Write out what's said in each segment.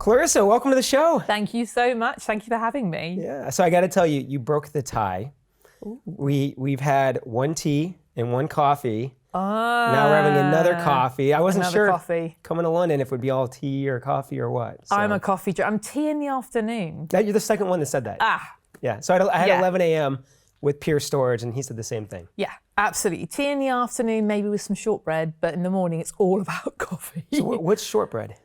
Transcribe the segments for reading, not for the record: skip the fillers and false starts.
Clarissa, welcome to the show. Thank you so much. Thank you for having me. Yeah, so I got to tell you, you broke the tie. Ooh. We've had one tea and one coffee. Now we're having another coffee. I wasn't sure coming to London if it would be all tea or coffee or what. So. I'm a coffee drinker. I'm tea in the afternoon. You're the second one that said that. Yeah, so I had 11 a.m. with Pure Storage, and he said the same thing. Yeah, absolutely. Tea in the afternoon, maybe with some shortbread, but in the morning it's all about coffee. So what's shortbread?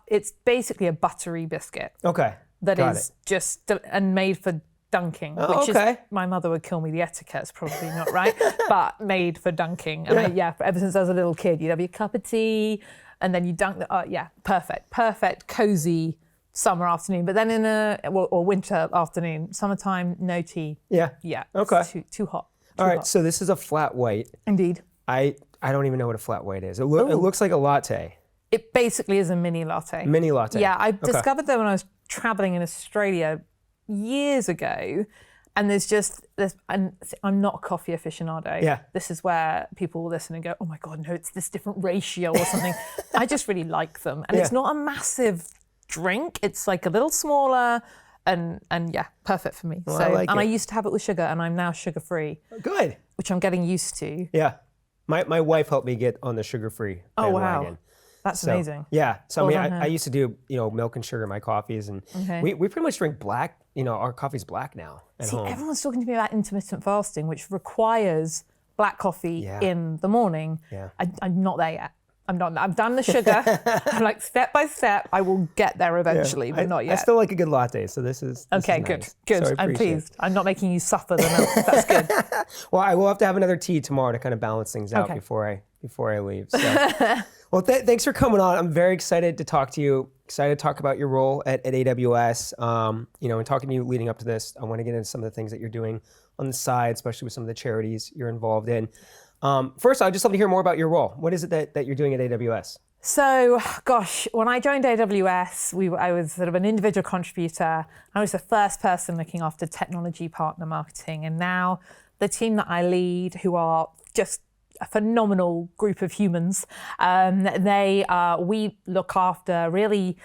It's basically a buttery biscuit. Okay. That is just and made for dunking, which is, my mother would kill me. The etiquette's probably not right, but made for dunking. And ever since I was a little kid, you'd have your cup of tea, and then you dunk the. Perfect, cozy summer afternoon. But then in or winter afternoon, summertime, no tea. Yeah. Okay. It's too hot. All right. So this is a flat white. Indeed. I don't even know what a flat white is. It looks like a latte. It basically is a mini latte. Mini latte. Yeah, I discovered that when I was traveling in Australia years ago, and there's and I'm not a coffee aficionado. Yeah. This is where people will listen and go, oh my God, no, it's this different ratio or something. I just really like them. And it's not a massive drink. It's like a little smaller and perfect for me. Well, I used to have it with sugar, and I'm now sugar-free. Good. Which I'm getting used to. Yeah. My wife helped me get on the sugar-free bandwagon. Wow. That's amazing. Yeah. So I used to do milk and sugar in my coffees, and we pretty much drink black. Our coffee's black now at home. Everyone's talking to me about intermittent fasting, which requires black coffee in the morning. Yeah. I'm not there yet. I'm not. I've done the sugar. I'm like step by step. I will get there eventually, but not yet. I still like a good latte, so this is okay. Nice. Good. So I'm pleased. I'm not making you suffer the milk. That's good. Well, I will have to have another tea tomorrow to kind of balance things out before I leave. So. Well, thanks for coming on. I'm very excited to talk to you. Excited to talk about your role at AWS. And talking to you leading up to this, I want to get into some of the things that you're doing on the side, especially with some of the charities you're involved in. First, I'd just love to hear more about your role. What is it that you're doing at AWS? So, when I joined AWS, I was sort of an individual contributor. I was the first person looking after technology partner marketing. And now the team that I lead, who are just a phenomenal group of humans, we look after really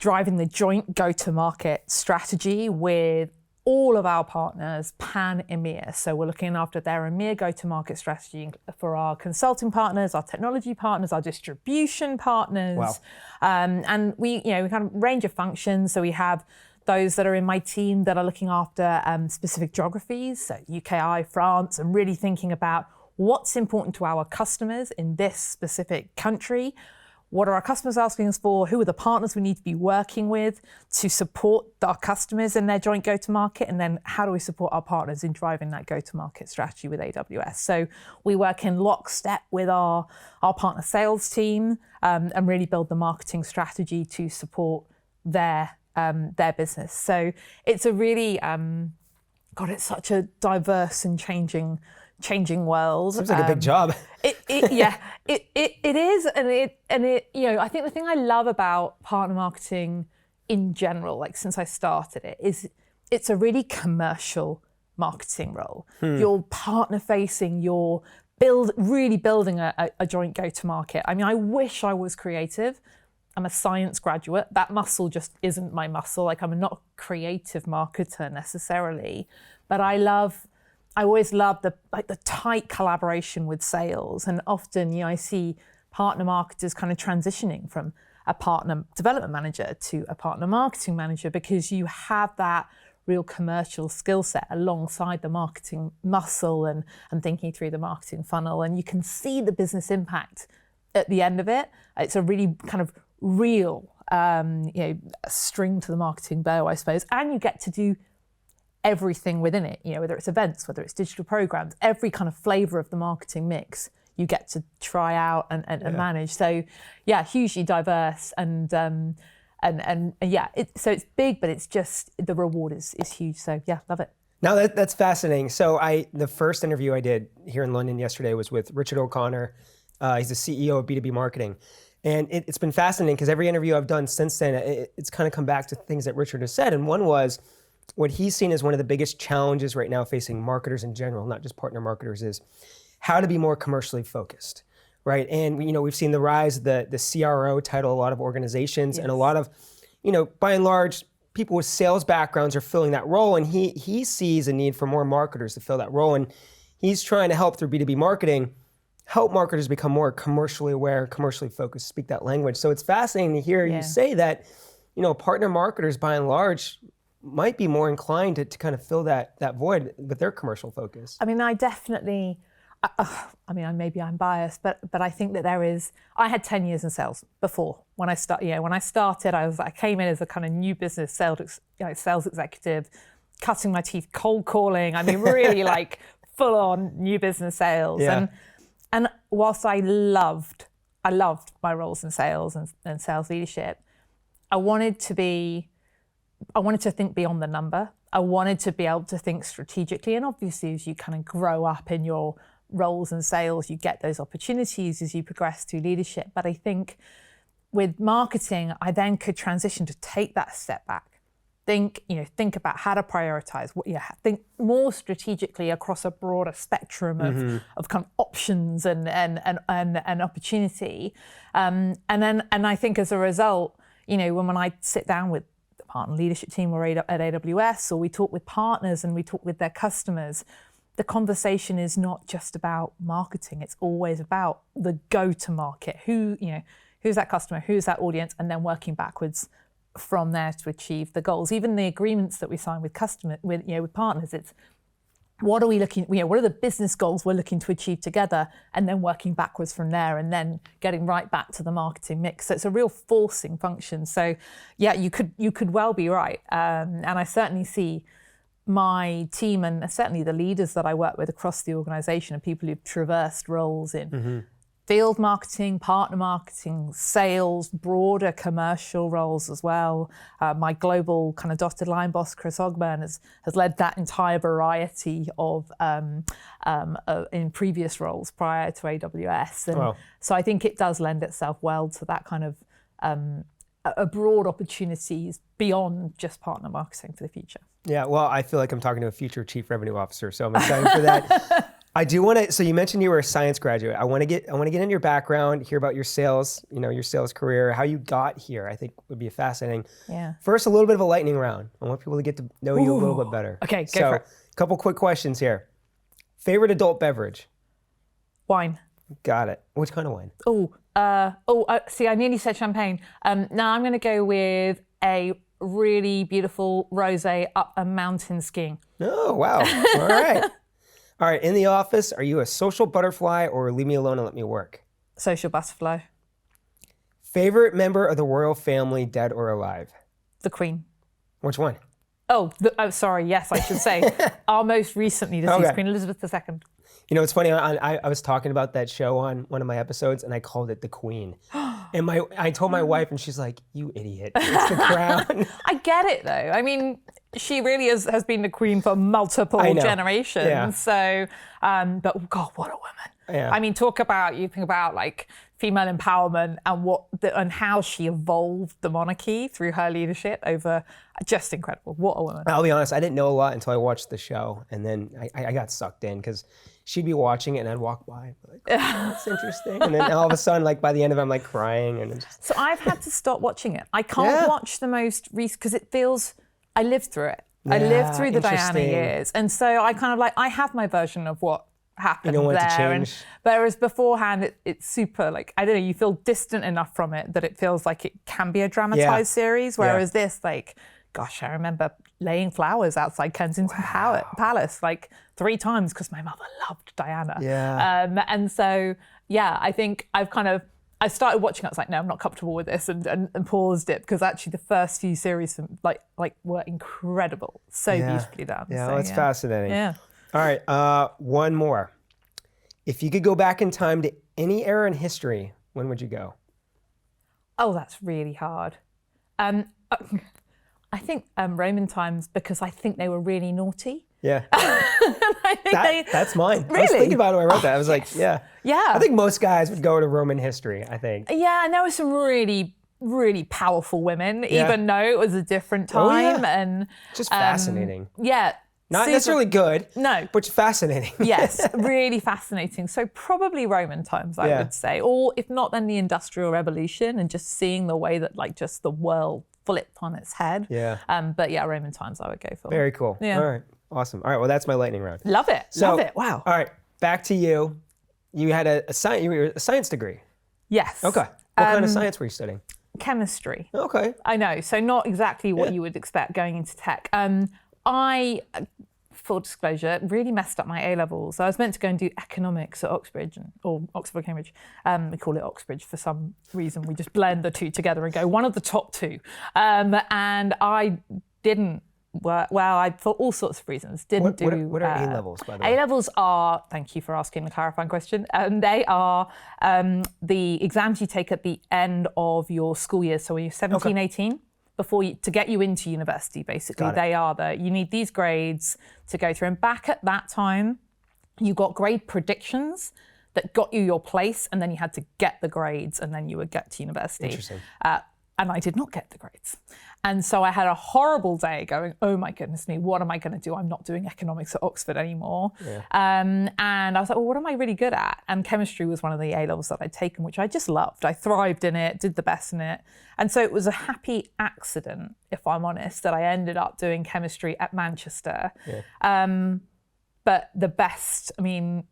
driving the joint go-to-market strategy with all of our partners pan-EMEA. So we're looking after their EMEA go-to-market strategy for our consulting partners, our technology partners, our distribution partners. Wow. And we kind of range of functions. So we have those that are in my team that are looking after specific geographies, so UKI, France, and really thinking about what's important to our customers in this specific country. What are our customers asking us for? Who are the partners we need to be working with to support our customers in their joint go-to-market? And then how do we support our partners in driving that go-to-market strategy with AWS? So we work in lockstep with our partner sales team and really build the marketing strategy to support their business. So it's a really, it's such a diverse and changing world. Seems like a big job. It is, and I think the thing I love about partner marketing in general, like since I started it, is it's a really commercial marketing role. You're partner facing, you're really building a joint go-to-market. I mean, I wish I was creative. I'm a science graduate. That muscle just isn't my muscle. Like I'm not a creative marketer necessarily, but I always love the tight collaboration with sales. And often, I see partner marketers kind of transitioning from a partner development manager to a partner marketing manager because you have that real commercial skill set alongside the marketing muscle and thinking through the marketing funnel. And you can see the business impact at the end of it. It's a really kind of real, string to the marketing bow, I suppose. And you get to do everything within it, whether it's events, whether it's digital programs, every kind of flavor of the marketing mix you get to try out and manage. So hugely diverse so it's big, but it's just the reward is huge. So love it. Now that's fascinating. So the first interview I did here in London yesterday was with Richard O'Connor. He's the CEO of B2B Marketing. And it's been fascinating because every interview I've done since then, it's kind of come back to things that Richard has said. And one was what he's seen as one of the biggest challenges right now facing marketers in general, not just partner marketers, is how to be more commercially focused, right? And we've seen the rise of the CRO title, a lot of organizations, and a lot of, by and large, people with sales backgrounds are filling that role, and he sees a need for more marketers to fill that role, and he's trying to help through B2B marketing, help marketers become more commercially aware, commercially focused, speak that language. So it's fascinating to hear you say that, partner marketers by and large might be more inclined to kind of fill that void with their commercial focus. I mean, maybe I'm biased, but I think that I had 10 years in sales before when I started, I came in as a kind of new business sales executive, cutting my teeth, cold calling. I mean, really like full on new business sales. Yeah. And whilst I loved my roles in sales and sales leadership, I wanted to think beyond the number. I wanted to be able to think strategically. And obviously, as you kind of grow up in your roles in sales, you get those opportunities as you progress through leadership. But I think with marketing, I then could transition to take that step back. Think about how to prioritize, think more strategically across a broader spectrum of kind of options and opportunity. And I think as a result, when I sit down with the partner leadership team or at AWS, or we talk with partners and we talk with their customers, the conversation is not just about marketing. It's always about the go-to-market. Who's that customer? Who's that audience? And then working backwards from there to achieve the goals. Even the agreements that we sign with partners, it's what are we looking, what are the business goals we're looking to achieve together, and then working backwards from there, and then getting right back to the marketing mix. So it's a real forcing function. So yeah, you could well be right. And I certainly see my team and certainly the leaders that I work with across the organization and people who've traversed roles in field marketing, partner marketing, sales, broader commercial roles as well. My global kind of dotted line boss, Chris Ogburn, has led that entire variety of in previous roles prior to AWS. And so I think it does lend itself well to that kind of a broad opportunities beyond just partner marketing for the future. Yeah, well, I feel like I'm talking to a future chief revenue officer, so I'm excited for that. I do want to. So you mentioned you were a science graduate. I want to get into your background, hear about your sales, your sales career, how you got here. I think would be fascinating. Yeah. First, a little bit of a lightning round. I want people to get to know you a little bit better. Okay, go for it. A couple quick questions here. Favorite adult beverage? Wine. Got it. Which kind of wine? See, I nearly said champagne. Now I'm going to go with a really beautiful rosé up a mountain skiing. Oh, wow. All right. All right, in the office, are you a social butterfly or leave me alone and let me work? Social butterfly. Favorite member of the royal family, dead or alive? The Queen. Which one? Sorry, yes, I should say. Our most recently deceased Queen Elizabeth II. It's funny, I was talking about that show on one of my episodes and I called it The Queen. And I told my wife and she's like, you idiot, it's the crown. I get it though. I mean, she really has been the queen for multiple generations. Yeah. So, but God, what a woman. Yeah. I mean, you think about like female empowerment and and how she evolved the monarchy through her leadership over, just incredible. What a woman. I'll be honest, I didn't know a lot until I watched the show. And then I got sucked in because she'd be watching it and I'd walk by like, oh, that's interesting. And then all of a sudden, like by the end of it, I'm like crying. So I've had to stop watching it. I can't watch the most recent because it feels, I lived through it. I lived through the Diana years. And so I kind of I have my version of what happened there. To change. Whereas beforehand, it's super I don't know, you feel distant enough from it that it feels like it can be a dramatized series. Whereas this, gosh, I remember laying flowers outside Kensington Palace 3 times because my mother loved Diana. Yeah. And so, I think I started watching it. I was like, no, I'm not comfortable with this, and paused it because actually the first few series were incredible, so beautifully done. Yeah, so, that's fascinating. Yeah. All right, one more. If you could go back in time to any era in history, when would you go? Oh, that's really hard. I think Roman times because I think they were really naughty. Yeah. That's mine. Really? I was thinking about it when I wrote that. I was like, Yeah. I think most guys would go to Roman history, I think. Yeah, and there were some really, really powerful women, even though it was a different time. And just fascinating. Yeah. Not necessarily good. No. But fascinating. Yes, really fascinating. So probably Roman times, I would say. Or if not, then the Industrial Revolution and just seeing the way that like just the world flipped on its head. Yeah. But yeah, Roman times I would go for. Very cool. Yeah. All right. Awesome. All right. Well, that's my lightning round. Love it. Love it. Wow. All right. Back to you. You had a science degree. Yes. Okay. What kind of science were you studying? Chemistry. Okay. I know. So not exactly what you would expect going into tech. Full disclosure, really messed up my A-levels. I was meant to go and do economics at Oxbridge, or Oxford, Cambridge. We call it Oxbridge for some reason. We just blend the two together and go one of the top two. And I didn't work, for all sorts of reasons, What are A-levels, by the way? A-levels are, thank you for asking the clarifying question, they are the exams you take at the end of your school year. So when you're 17, 18, to get you into university, basically. You need these grades to go through. And back at that time, you got grade predictions that got you your place, and then you had to get the grades, and then you would get to university. Interesting. And I did not get the grades. And so I had a horrible day going, oh my goodness me, what am I going to do? I'm not doing economics at Oxford anymore. Yeah. And I was like, well, what am I really good at? And chemistry was one of the A-levels that I'd taken, which I just loved. I thrived in it, did the best in it. And so it was a happy accident, if I'm honest, that I ended up doing chemistry at Manchester. Yeah. But the best, I mean,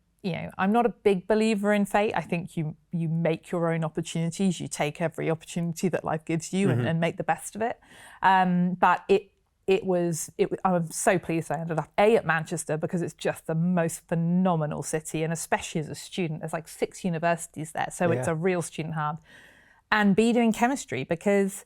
I'm not a big believer in fate. I think you make your own opportunities. You take every opportunity that life gives you and make the best of it. But I'm so pleased I ended up at Manchester because it's just the most phenomenal city, and especially as a student, there's like 6 universities there, so it's a real student hub. And B, doing chemistry because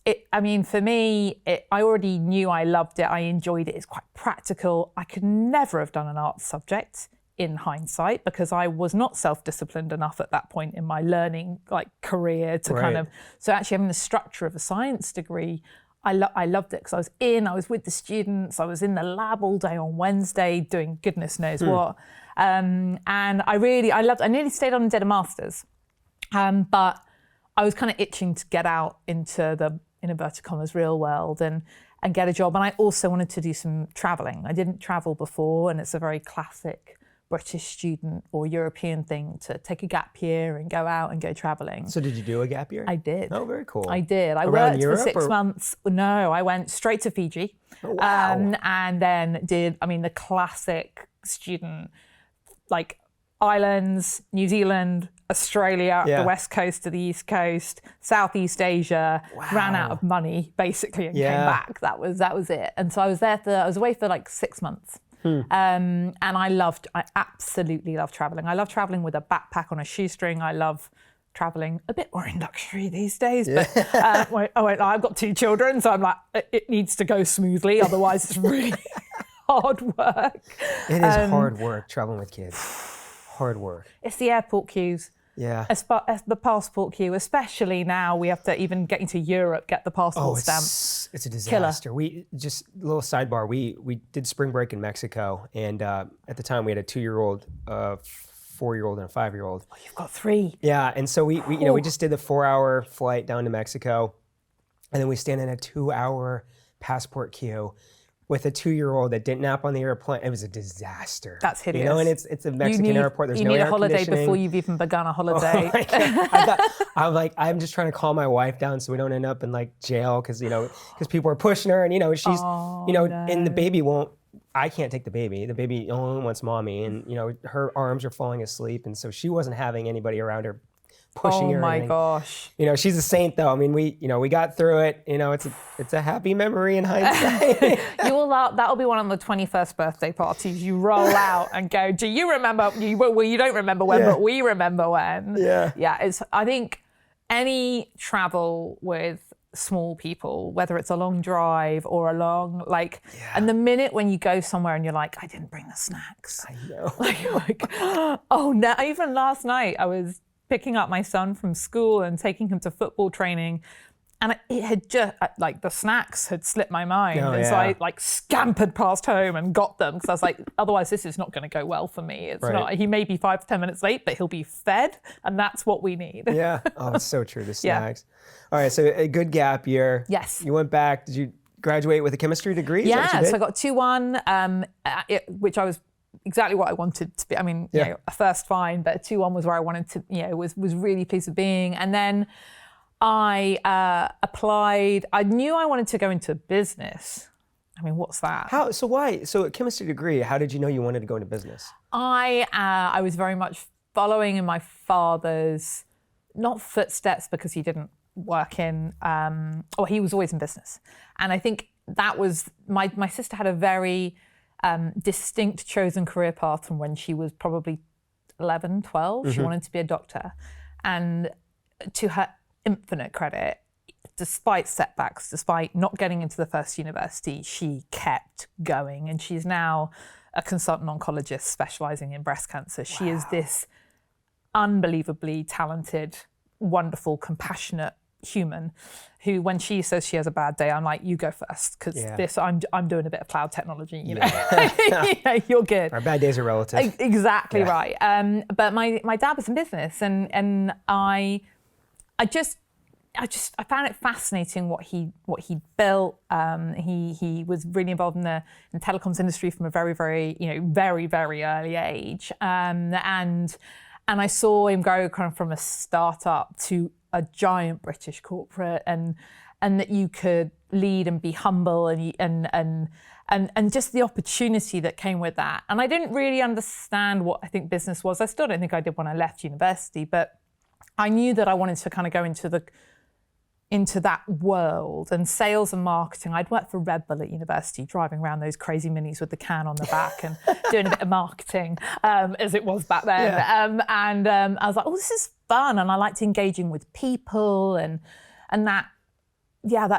for me, I already knew I loved it. I enjoyed it. It's quite practical. I could never have done an arts subject in hindsight because I was not self-disciplined enough at that point in my learning career to so actually having the structure of a science degree, I loved it because I was with the students, I was in the lab all day on Wednesday doing goodness knows what. And I nearly stayed on and did a master's. But I was kind of itching to get out into the, in inverted commas, real world and get a job. And I also wanted to do some traveling. I didn't travel before, and it's a very classic British student or European thing to take a gap year and go out and go traveling. So did you do a gap year? I did. Oh, very cool. I did. I Around worked Europe, for 6 months. No, I went straight to Fiji. Oh, wow. And then did, the classic student, islands, New Zealand, Australia, the west coast to the east coast, Southeast Asia, ran out of money basically and came back. That was it. And so I was away for 6 months. And I absolutely love traveling. I love traveling with a backpack on a shoestring. I love traveling a bit more in luxury these days, but I've got 2 children, so I'm like, it needs to go smoothly. Otherwise it's really hard work. It is hard work traveling with kids. Hard work. It's the airport queues. Yeah. As the passport queue, especially now we have to even get into Europe, get the passport stamp. It's a disaster. Killer. We just a little sidebar. We did spring break in Mexico, and at the time we had a 2-year-old, 4-year-old, and a 5-year-old. Oh, you've got 3. Yeah, and so we just did the 4-hour flight down to Mexico, and then we stand in a 2-hour passport queue with a 2-year-old that didn't nap on the airplane. It was a disaster. That's hideous. And it's a Mexican airport. There's no air conditioning. You need a holiday before you've even begun a holiday. I'm just trying to calm my wife down so we don't end up in jail because people are pushing her and she's and the baby won't. I can't take the baby. The baby only wants mommy, and her arms are falling asleep, and so she wasn't having anybody around her pushing her. Oh my gosh. She's a saint though. We got through it. It's a happy memory in hindsight. That'll be one of the 21st birthday parties. You roll out and go, do you remember? You don't remember when, but we remember when. Yeah. Yeah. I think any travel with small people, whether it's a long drive or a long, and the minute when you go somewhere and you're like, I didn't bring the snacks. I know. Oh no. Even last night I was picking up my son from school and taking him to football training, and it had just the snacks had slipped my mind, so I scampered past home and got them because I was like, otherwise this is not going to go well for me. It's not. He may be 5 to 10 minutes late, but he'll be fed, and that's what we need. Yeah. Oh, it's so true. The snacks. All right. So a good gap year. Yes. You went back. Did you graduate with a chemistry degree? Is that what you Yeah, did? so I got 2-1, which I was exactly what I wanted to be. I mean, you know, a first fine, but a 2-1 was where I wanted to, you know, was really pleased with being. And then I applied. I knew I wanted to go into business. I mean, what's that? How? So why? So a chemistry degree, how did you know you wanted to go into business? I was very much following in my father's, not footsteps because he didn't work in, or he was always in business. And I think that was, my sister had a very distinct chosen career path from when she was probably 11, 12. She wanted to be a doctor. And to her infinite credit, despite setbacks, despite not getting into the first university, she kept going. And she's now a consultant oncologist specializing in breast cancer. She is this unbelievably talented, wonderful, compassionate human who, when she says she has a bad day, I'm like, you go first, because this, I'm doing a bit of cloud technology, you know. You know, you're good. Our bad days are relative. Exactly right. But my dad was in business, and I found it fascinating what he built. He was really involved in the telecoms industry from a very very early age, and I saw him go kind of from a startup to a giant British corporate, and that you could lead and be humble, and just the opportunity that came with that. And I didn't really understand what I think business was. I still don't think I did when I left university, but I knew that I wanted to kind of go into that world, and sales and marketing. I'd worked for Red Bull at university, driving around those crazy minis with the can on the back and doing a bit of marketing, as it was back then. I was like, oh, this is fun. And I liked engaging with people, and that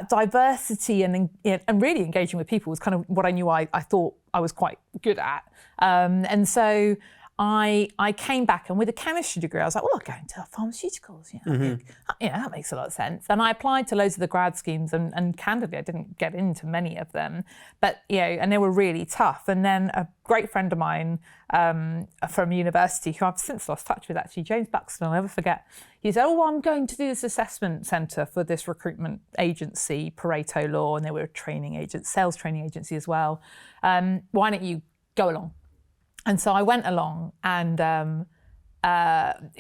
diversity and really engaging with people was kind of what I knew I thought I was quite good at. And so I came back, and with a chemistry degree, I was like, well, I'll go into pharmaceuticals. You know, that makes a lot of sense. And I applied to loads of the grad schemes, and candidly, I didn't get into many of them. But, you know, and they were really tough. And then a great friend of mine from university, who I've since lost touch with, actually, James Buxton, I'll never forget, he said, oh, well, I'm going to do this assessment centre for this recruitment agency, Pareto Law, and they were a sales training agency as well. Why don't you go along? And so I went along, and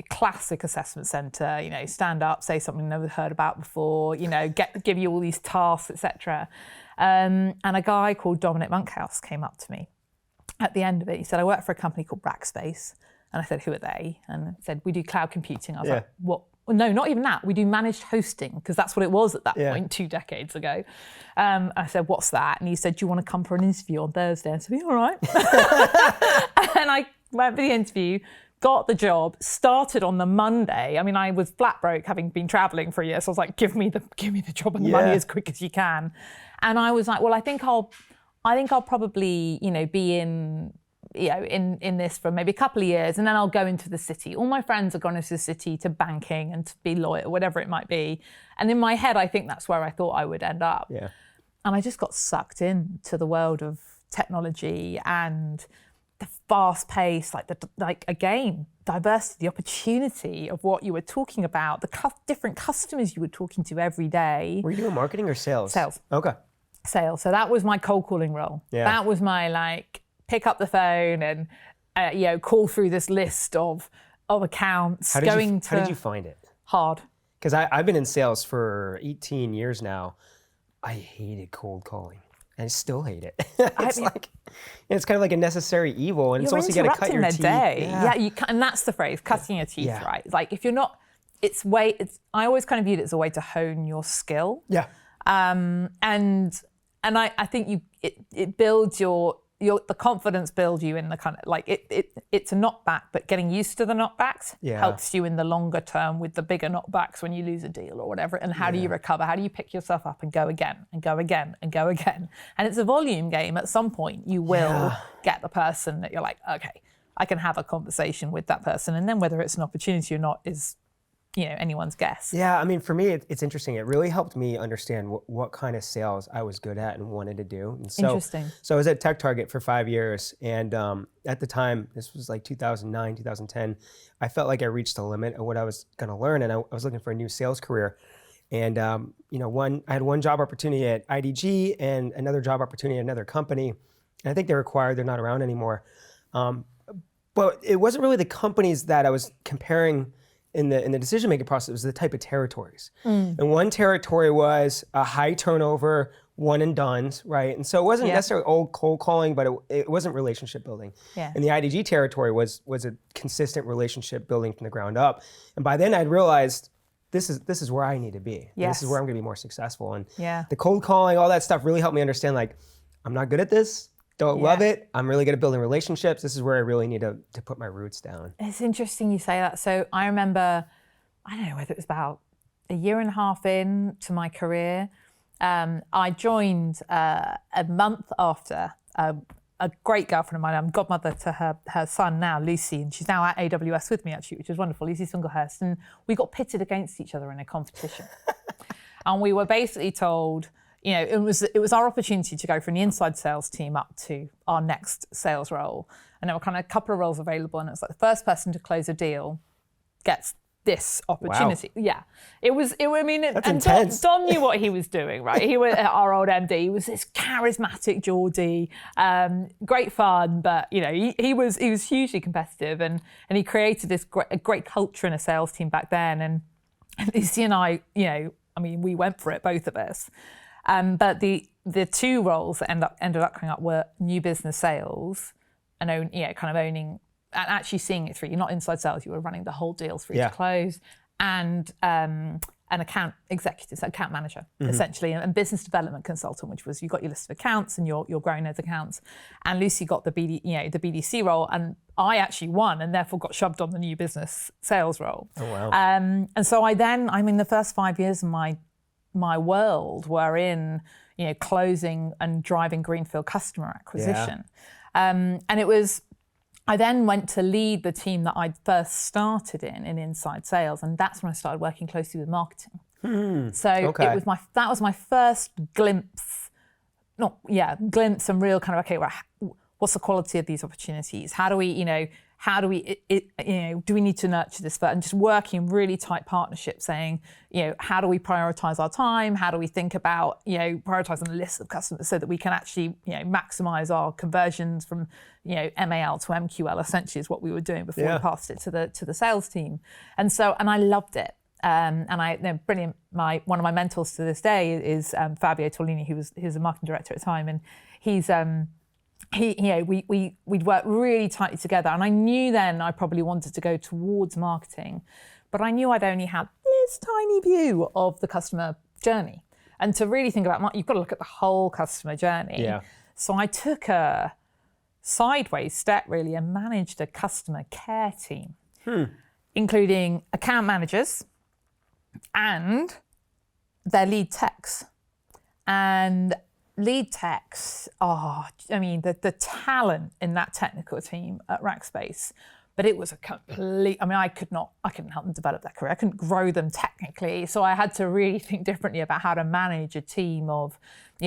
classic assessment centre, you know, stand up, say something never heard about before, you know, give you all these tasks, etc. And a guy called Dominic Monkhouse came up to me at the end of it. He said, I work for a company called Rackspace. And I said, who are they? And he said, we do cloud computing. I was like, what? Well, no, not even that. We do managed hosting, because that's what it was at that point, 2 decades ago. I said, what's that? And he said, do you want to come for an interview on Thursday? I said, all right. And I went for the interview, got the job, started on the Monday. I mean, I was flat broke, having been traveling for a year. So I was like, give me the job and the money as quick as you can. And I was like, well, I think I'll probably, you know, be in this for maybe a couple of years, and then I'll go into the city. All my friends have gone into the city to banking and to be lawyer, whatever it might be. And in my head, I think that's where I thought I would end up. Yeah. And I just got sucked into the world of technology and the fast pace, again, diversity, the opportunity of what you were talking about, the different customers you were talking to every day. Were you doing marketing or sales? Sales. Okay. Sales. So that was my cold calling role. Yeah. That was my pick up the phone and call through this list of accounts. How did you find it? Hard. Because I've been in sales for 18 years now. I hated cold calling. I still hate it. It's kind of like a necessary evil, and it's also you got to cut your teeth. Day. Yeah, and that's the phrase, cutting your teeth, right? Like if you're not, I always kind of viewed it as a way to hone your skill. Yeah. And I think it builds the confidence builds you in the kind of it's a knockback, but getting used to the knockbacks helps you in the longer term with the bigger knockbacks when you lose a deal or whatever. And how do you recover? How do you pick yourself up and go again and go again and go again? And it's a volume game. At some point, you will get the person that you're like, okay, I can have a conversation with that person. And then whether it's an opportunity or not is anyone's guess. Yeah, I mean, for me, it's interesting. It really helped me understand what kind of sales I was good at and wanted to do. And so, interesting. So I was at Tech Target for 5 years. And at the time, this was like 2009, 2010, I felt like I reached the limit of what I was going to learn. And I was looking for a new sales career. And I had one job opportunity at IDG and another job opportunity at another company. And I think they're acquired; they're not around anymore. But it wasn't really the companies that I was comparing in the decision making process. It was the type of territories. And one territory was a high turnover, one and dones, right? And so it wasn't necessarily old cold calling, but it wasn't relationship building. Yeah. And the IDG territory was a consistent relationship building from the ground up. And by then I'd realized this is where I need to be. Yes. This is where I'm going to be more successful. And Yeah. the cold calling, all that stuff really helped me understand, like, I'm not good at this. Don't love it. I'm really good at building relationships. This is where I really need to put my roots down. It's interesting you say that. So I remember, I don't know whether it was about a year and a half in to my career. I joined a month after a great girlfriend of mine. I'm godmother to her son now, Lucy, and she's now at AWS with me actually, which is wonderful. Lucy Swinglehurst, and we got pitted against each other in a competition, and we were basically told, it was our opportunity to go from the inside sales team up to our next sales role, and there were kind of a couple of roles available, and it was like the first person to close a deal gets this opportunity. Wow. Yeah, That's and intense. Don knew what he was doing, right? He was our old MD. He was this charismatic Geordie, great fun, but he was hugely competitive, and he created this great culture in a sales team back then. And Lucy and I, we went for it, both of us. But the two roles that ended up coming up were new business sales and owning and actually seeing it through. You're not inside sales; you were running the whole deal through to close, and an account executive, so account manager, essentially, and business development consultant, which was you got your list of accounts and you're growing those accounts. And Lucy got the the BDC role, and I actually won, and therefore got shoved on the new business sales role. Oh wow! And so the first 5 years of my world were in closing and driving greenfield customer acquisition, and it was. I then went to lead the team that I'd first started in inside sales, and that's when I started working closely with marketing. So that was my first glimpse and real kind of, okay, well, what's the quality of these opportunities? How do we, do we need to nurture this further? And just working really tight partnerships, saying, how do we prioritize our time? How do we think about, prioritizing a list of customers so that we can actually, maximize our conversions from, MAL to MQL, essentially is what we were doing before we passed it to the sales team. And I loved it. Brilliant. One of my mentors to this day is Fabio Torlini, who was a marketing director at the time, and he's we'd worked really tightly together, and I knew then I probably wanted to go towards marketing, but I knew I'd only had this tiny view of the customer journey, and to really think about you've got to look at the whole customer journey. Yeah. So I took a sideways step really and managed a customer care team, including account managers and their lead techs. And lead techs, the talent in that technical team at Rackspace, but it was a complete, I couldn't help them develop their career. I couldn't grow them technically. So I had to really think differently about how to manage a team of,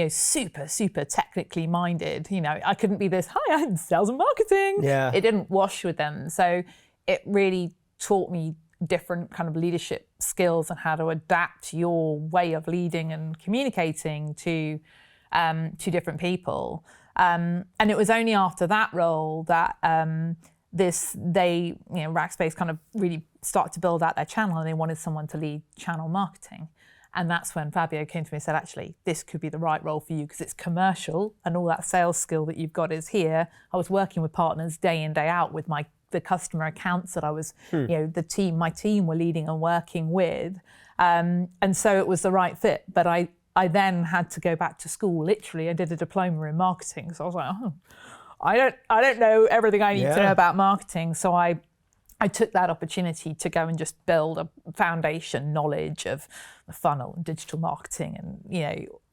super, super technically minded. I couldn't be this, hi, I'm sales and marketing. Yeah. It didn't wash with them. So it really taught me different kind of leadership skills and how to adapt your way of leading and communicating to different people. And it was only after that role that Rackspace kind of really started to build out their channel, and they wanted someone to lead channel marketing. And that's when Fabio came to me and said, actually, this could be the right role for you because it's commercial and all that sales skill that you've got is here. I was working with partners day in, day out with the customer accounts that I was, my team were leading and working with. And so it was the right fit. But I then had to go back to school. Literally, I did a diploma in marketing. So I was like, I don't know everything I need to know about marketing. So I took that opportunity to go and just build a foundation knowledge of the funnel and digital marketing,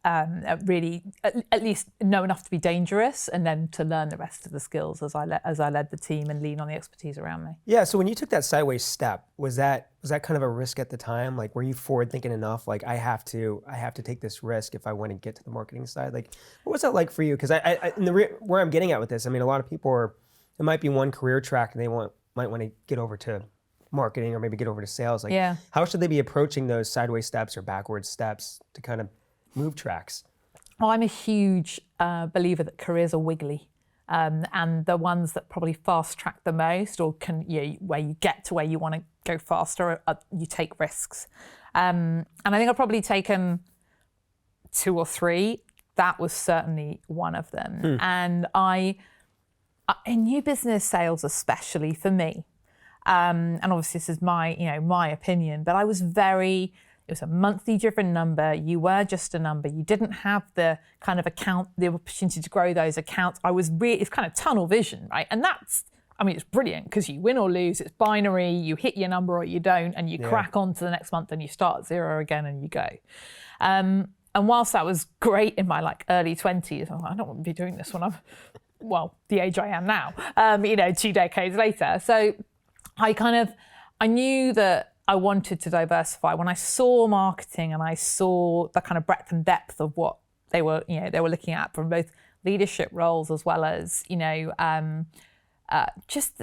and really at least know enough to be dangerous, and then to learn the rest of the skills as I led the team and lean on the expertise around me. Yeah. So when you took that sideways step, was that kind of a risk at the time? Like, were you forward thinking enough? Like, I have to take this risk if I want to get to the marketing side. Like, what was that like for you? Because where I'm getting at with this, a lot of people it might be one career track and they might want to get over to marketing or maybe get over to sales? Like, Yeah. how should they be approaching those sideways steps or backwards steps to kind of move tracks? Well, I'm a huge believer that careers are wiggly. And the ones that probably fast track the most, or can where you get to where you want to go faster, you take risks. And I think I've probably taken 2 or 3. That was certainly one of them. And in new business sales, especially for me, and obviously this is my opinion, but it was a monthly driven number. You were just a number. You didn't have the kind of the opportunity to grow those accounts. It's kind of tunnel vision, right? And it's brilliant because you win or lose. It's binary. You hit your number or you don't, and you crack on to the next month and you start at 0 again and you go. And whilst that was great in my early 20s, I don't want to be doing this when I'm, the age I am now, 2 decades later. So I knew that I wanted to diversify. When I saw marketing and I saw the kind of breadth and depth of what they were looking at from both leadership roles as well as, just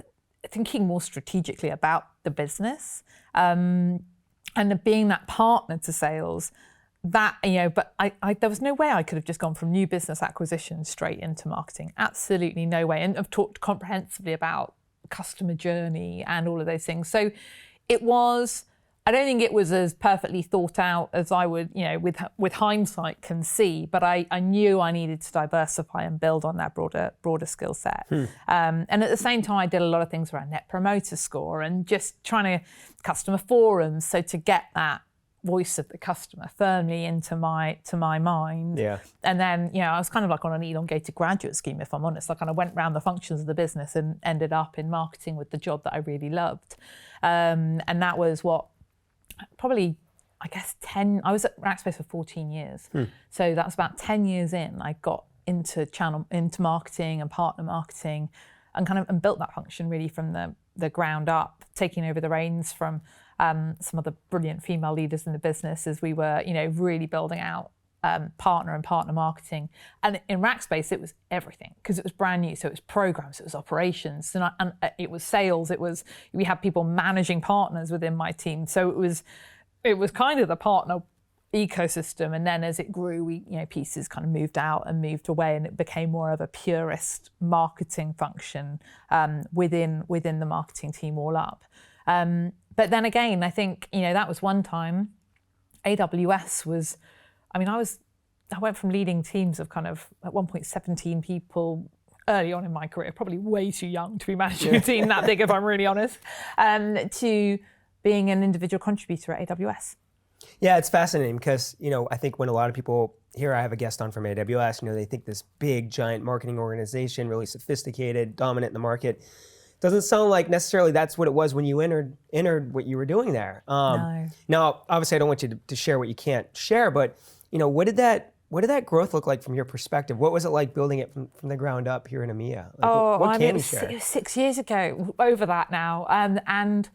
thinking more strategically about the business, and being that partner to sales, but there was no way I could have just gone from new business acquisition straight into marketing. Absolutely no way. And I've talked comprehensively about customer journey and all of those things. So I don't think it was as perfectly thought out as I would, with hindsight can see, but I knew I needed to diversify and build on that broader skill set. And at the same time, I did a lot of things around Net Promoter Score and just trying to customer forums. So to get that voice of the customer firmly into my mind. Yeah. And then, I was kind of like on an elongated graduate scheme, if I'm honest. I kind of went around the functions of the business and ended up in marketing with the job that I really loved. And that was probably, I guess, I was at Rackspace for 14 years. So that's about 10 years in, I got into marketing and partner marketing and built that function really from the ground up, taking over the reins from some of the brilliant female leaders in the business as we were, really building out partner marketing. And in Rackspace, it was everything because it was brand new. So it was programs, it was operations, and it was sales. We had people managing partners within my team. So it was kind of the partner ecosystem. And then as it grew, pieces kind of moved out and moved away, and it became more of a purist marketing function within the marketing team all up. But then again, I think, that was one time. AWS was, I went from leading teams of kind of, at one point, 17 people early on in my career, probably way too young to be managing a team that big, if I'm really honest, to being an individual contributor at AWS. Yeah, it's fascinating because, I think when a lot of people here, I have a guest on from AWS, they think this big, giant marketing organization, really sophisticated, dominant in the market. Doesn't sound like necessarily that's what it was when you entered what you were doing there. No. Now, obviously, I don't want you to share what you can't share, but what did that growth look like from your perspective? What was it like building it from the ground up here in EMEA? What can you share? It was 6 years ago, over that now, and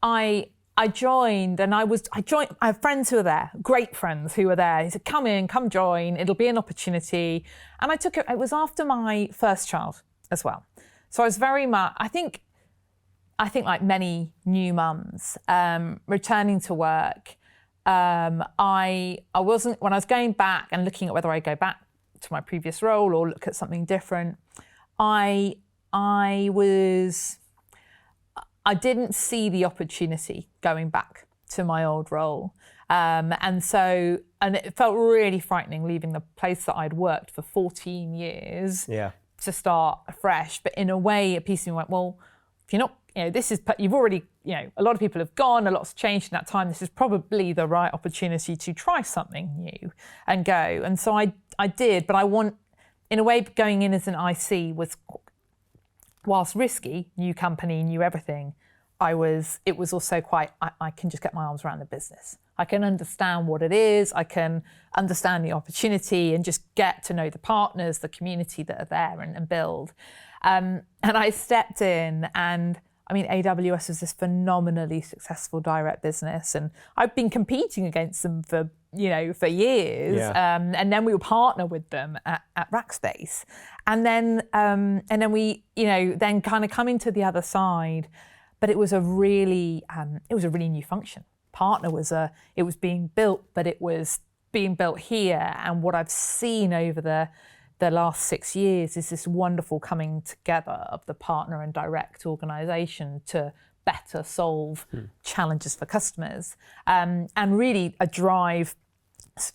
I joined, and I have friends who are there, great friends who are there. He said, come join, it'll be an opportunity. And I took it. It was after my first child as well. So I was very much, I think like many new mums, returning to work, I wasn't, when I was going back and looking at whether I go back to my previous role or look at something different, I didn't see the opportunity going back to my old role. And it felt really frightening leaving the place that I'd worked for 14 years. Yeah. To start afresh, but in a way, a piece of me went, well, if you're not, you've already, a lot of people have gone, a lot's changed in that time. This is probably the right opportunity to try something new and go. And so I did, but in a way, going in as an IC was, whilst risky, new company, new everything, it was also quite, I can just get my arms around the business. I can understand what it is. I can understand the opportunity and just get to know the partners, the community that are there and build. And I stepped in, and AWS was this phenomenally successful direct business, and I've been competing against them for years. Yeah. And then we would partner with them at Rackspace, and then we then kind of coming to the other side. but it was a really new function. Partner it was being built, but it was being built here. And what I've seen over the last 6 years is this wonderful coming together of the partner and direct organization to better solve challenges for customers, and really a drive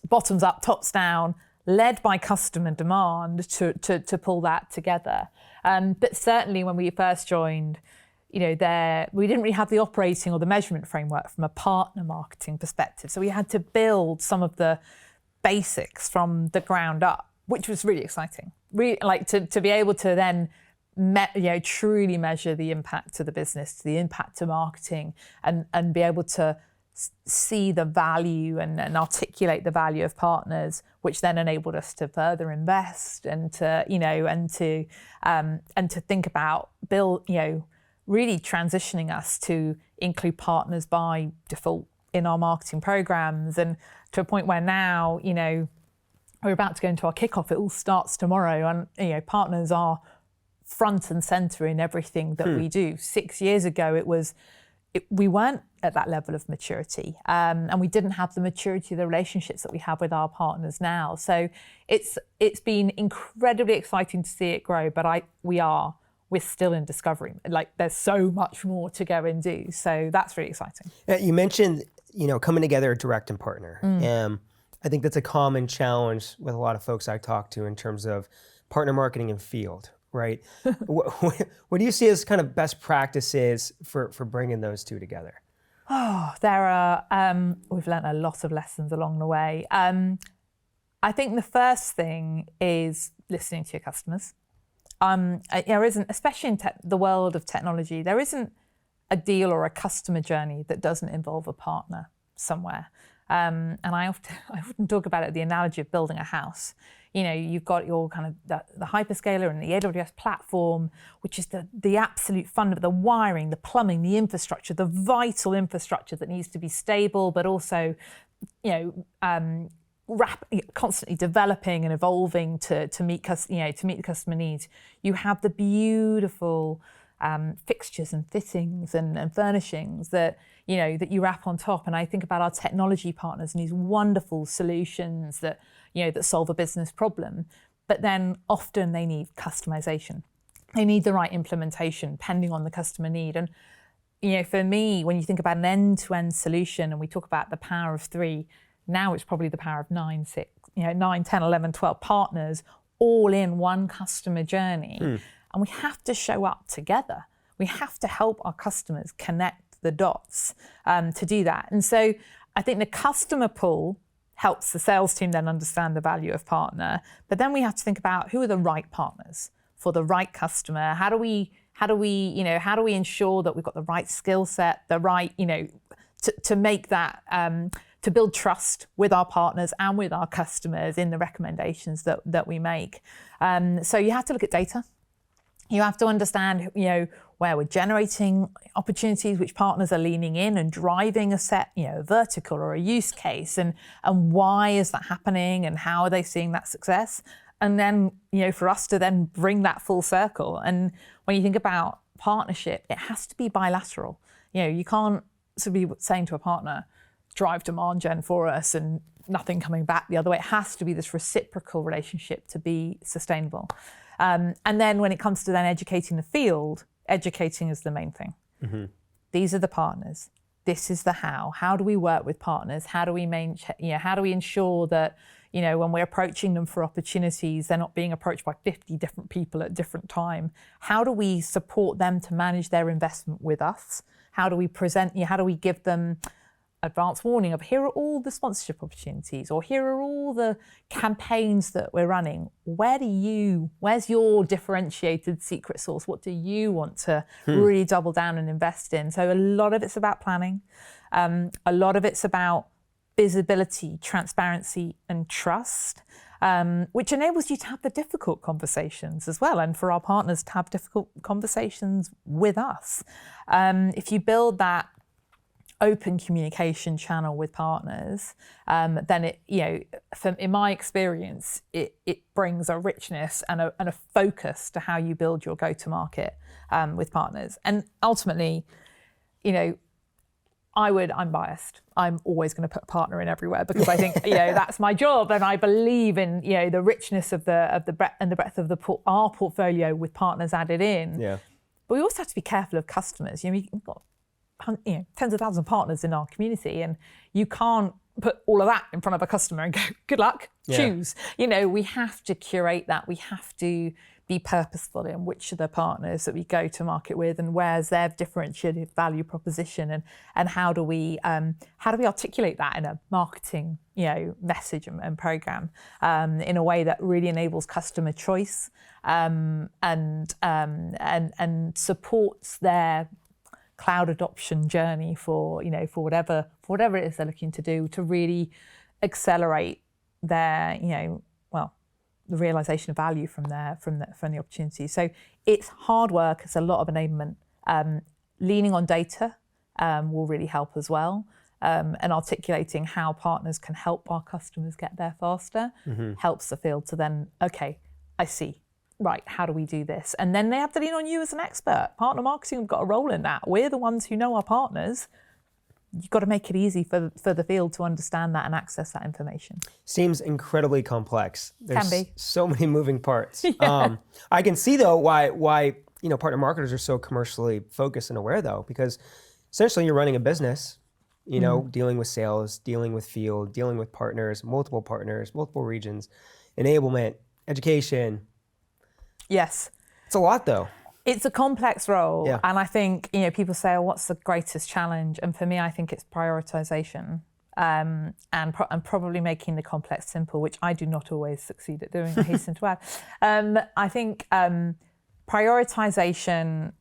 bottoms up, tops down, led by customer demand to pull that together. But certainly when we first joined, we didn't really have the operating or the measurement framework from a partner marketing perspective. So we had to build some of the basics from the ground up, which was really exciting. Really, like to be able to then truly measure the impact to the business, the impact to marketing, and be able to see the value and articulate the value of partners, which then enabled us to further invest and to think about really transitioning us to include partners by default in our marketing programs, and to a point where now we're about to go into our kickoff. It all starts tomorrow, and partners are front and center in everything that we do. 6 years ago, we weren't at that level of maturity, and we didn't have the maturity of the relationships that we have with our partners now. So it's been incredibly exciting to see it grow, but we're still in discovery. Like, there's so much more to go and do. So that's really exciting. You mentioned, coming together direct and partner. I think that's a common challenge with a lot of folks I talk to in terms of partner marketing and field, right? What do you see as kind of best practices for bringing those two together? Oh, there are, we've learned a lot of lessons along the way. I think the first thing is listening to your customers. There isn't, especially in the world of technology, there isn't a deal or a customer journey that doesn't involve a partner somewhere. And I often talk about it, the analogy of building a house. You've got your kind of the hyperscaler and the AWS platform, which is the absolute fund of the wiring, the plumbing, the infrastructure, the vital infrastructure that needs to be stable, but also, constantly developing and evolving to meet the customer needs. You have the beautiful fixtures and fittings and furnishings that you wrap on top. And I think about our technology partners and these wonderful solutions that solve a business problem, but then often they need customization. They need the right implementation depending on the customer need. And for me, when you think about an end-to-end solution, and we talk about the power of 3, now it's probably the power of 9, 10, 11, 12 partners all in one customer journey. And we have to show up together. We have to help our customers connect the dots to do that. And so I think the customer pull helps the sales team then understand the value of partner. But then we have to think about who are the right partners for the right customer. How do we ensure that we've got the right skill set, the right, to make that, to build trust with our partners and with our customers in the recommendations that we make. So you have to look at data. You have to understand, where we're generating opportunities, which partners are leaning in and driving a set, vertical or a use case, and why is that happening, and how are they seeing that success? And then, for us to then bring that full circle. And when you think about partnership, it has to be bilateral. You can't sort of be saying to a partner, drive demand gen for us and nothing coming back the other way. It has to be this reciprocal relationship to be sustainable. And then when it comes to then educating the field, educating is the main thing. Mm-hmm. These are the partners. This is the how. How do we work with partners? How do we how do we ensure that, when we're approaching them for opportunities, they're not being approached by 50 different people at different time? How do we support them to manage their investment with us? How do we present, how do we give them advance warning of, here are all the sponsorship opportunities, or here are all the campaigns that we're running. Where's your differentiated secret sauce? What do you want to really double down and invest in? So a lot of it's about planning. A lot of it's about visibility, transparency, and trust, which enables you to have the difficult conversations as well, and for our partners to have difficult conversations with us. If you build that open communication channel with partners, then it, in my experience, it brings a richness and a focus to how you build your go-to-market with partners. And ultimately, I'm biased. I'm always going to put a partner in everywhere because I think that's my job, and I believe in the richness of the breadth and the breadth of our portfolio with partners added in. Yeah. But we also have to be careful of customers. We've got tens of thousands of partners in our community, and you can't put all of that in front of a customer and go, good luck, choose. We have to curate that. We have to be purposeful in which of the partners that we go to market with and where's their differentiated value proposition, and how do we articulate that in a marketing message and program in a way that really enables customer choice and supports their cloud adoption journey for whatever it is they're looking to do to really accelerate their the realization of value from the opportunity. So it's hard work. It's a lot of enablement. Leaning on data will really help as well, and articulating how partners can help our customers get there faster helps the field to then, okay, I see. Right, how do we do this? And then they have to lean on you as an expert. Partner marketing have got a role in that. We're the ones who know our partners. You've got to make it easy for the field to understand that and access that information. Seems incredibly complex. There's Can be. So many moving parts. I can see though why partner marketers are so commercially focused and aware though, because essentially you're running a business, dealing with sales, dealing with field, dealing with partners, multiple regions, enablement, education. Yes. It's a lot though. It's a complex role. Yeah. And I think, people say, oh, what's the greatest challenge? And for me, I think it's prioritization and probably making the complex simple, which I do not always succeed at doing, I hasten to add. I think prioritization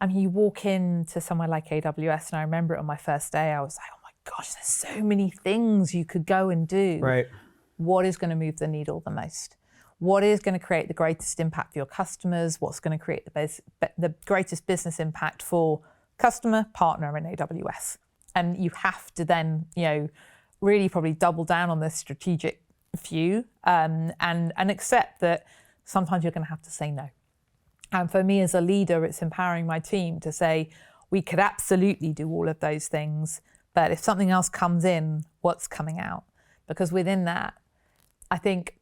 you walk into somewhere like AWS, and I remember it on my first day, I was like, oh my gosh, there's so many things you could go and do. Right. What is going to move the needle the most? What is going to create the greatest impact for your customers? What's going to create the greatest business impact for customer, partner, and AWS? And you have to then, really probably double down on this strategic view and accept that sometimes you're going to have to say no. And for me as a leader, it's empowering my team to say, we could absolutely do all of those things, but if something else comes in, what's coming out? Because within that, I think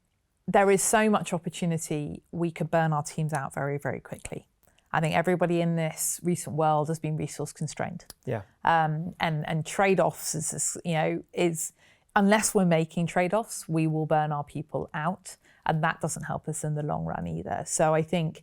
there is so much opportunity, we could burn our teams out very, very quickly. I think everybody in this recent world has been resource constrained. Yeah. And trade-offs is unless we're making trade-offs, we will burn our people out, and that doesn't help us in the long run either. So I think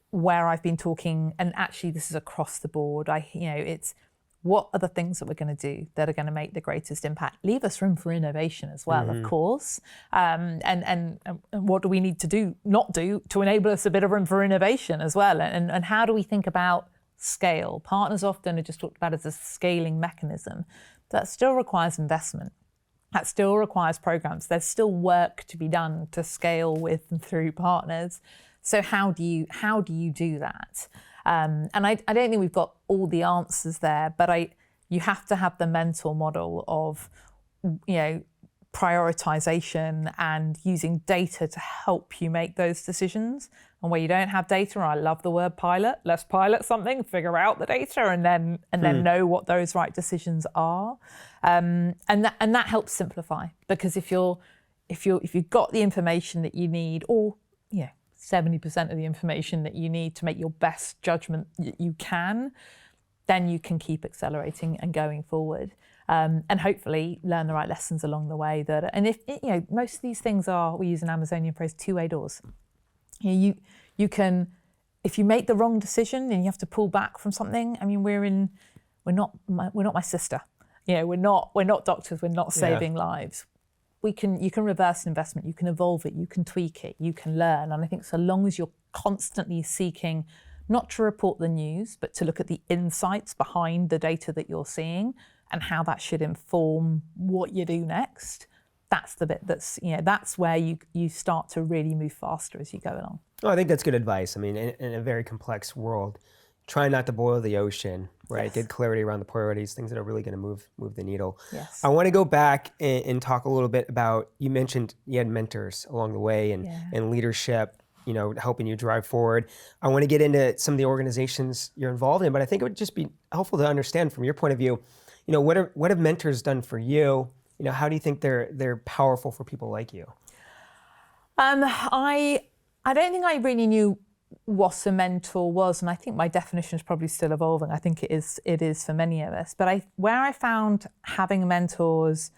where I've been talking, and actually this is across the board, it's what are the things that we're going to do that are going to make the greatest impact? Leave us room for innovation as well, of course. And what do we need to not do to enable us a bit of room for innovation as well? And how do we think about scale? Partners often are just talked about as a scaling mechanism. That still requires investment. That still requires programs. There's still work to be done to scale with and through partners. So how do you do that? And I don't think we've got all the answers there, but you have to have the mental model of, prioritization and using data to help you make those decisions. And where you don't have data, I love the word pilot. Let's pilot something, figure out the data, and then know what those right decisions are. And that helps simplify, because if you've got the information that you need, or 70% of the information that you need to make your best judgment you can, then you can keep accelerating and going forward, and hopefully learn the right lessons along the way. And if most of these things are, we use an Amazonian phrase, two-way doors. You can, if you make the wrong decision and you have to pull back from something. I mean, we're not my sister. We're not doctors. We're not saving lives. You can reverse investment, you can evolve it, you can tweak it, you can learn. And I think so long as you're constantly seeking not to report the news, but to look at the insights behind the data that you're seeing and how that should inform what you do next, that's the bit that's where you start to really move faster as you go along. Well, I think that's good advice. I mean, in a very complex world, try not to boil the ocean, right? Yes. Get clarity around the priorities, things that are really going to move the needle. Yes. I want to go back and talk a little bit about, you mentioned you had mentors along the way and leadership. helping you drive forward. I want to get into some of the organizations you're involved in, but I think it would just be helpful to understand from your point of view, what have mentors done for you? How do you think they're powerful for people like you? I don't think I really knew what a mentor was, and I think my definition is probably still evolving. I think it is for many of us. But where I found having mentors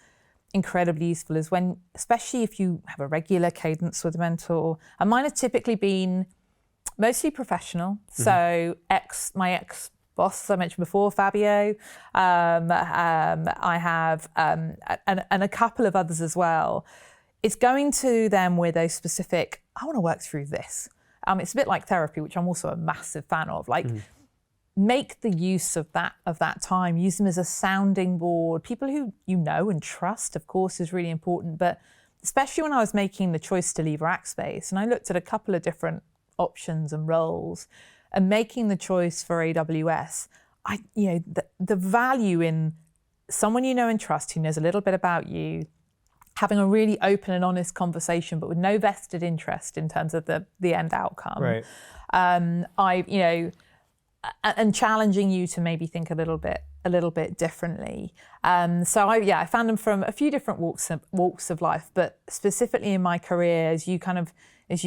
incredibly useful is when, especially if you have a regular cadence with a mentor, and mine have typically been mostly professional. So my ex boss, as I mentioned before, Fabio. I have and a couple of others as well. It's going to them with a specific, I want to work through this. It's a bit like therapy, which I'm also a massive fan of. Make the use of that time. Use them as a sounding board. People who you know and trust, of course, is really important. But especially when I was making the choice to leave Rackspace, and I looked at a couple of different options and roles, and making the choice for AWS, the value in someone you know and trust who knows a little bit about you, having a really open and honest conversation, but with no vested interest in terms of the end outcome. Right. And challenging you to maybe think a little bit differently. I found them from a few different walks of life, but specifically in my career, as you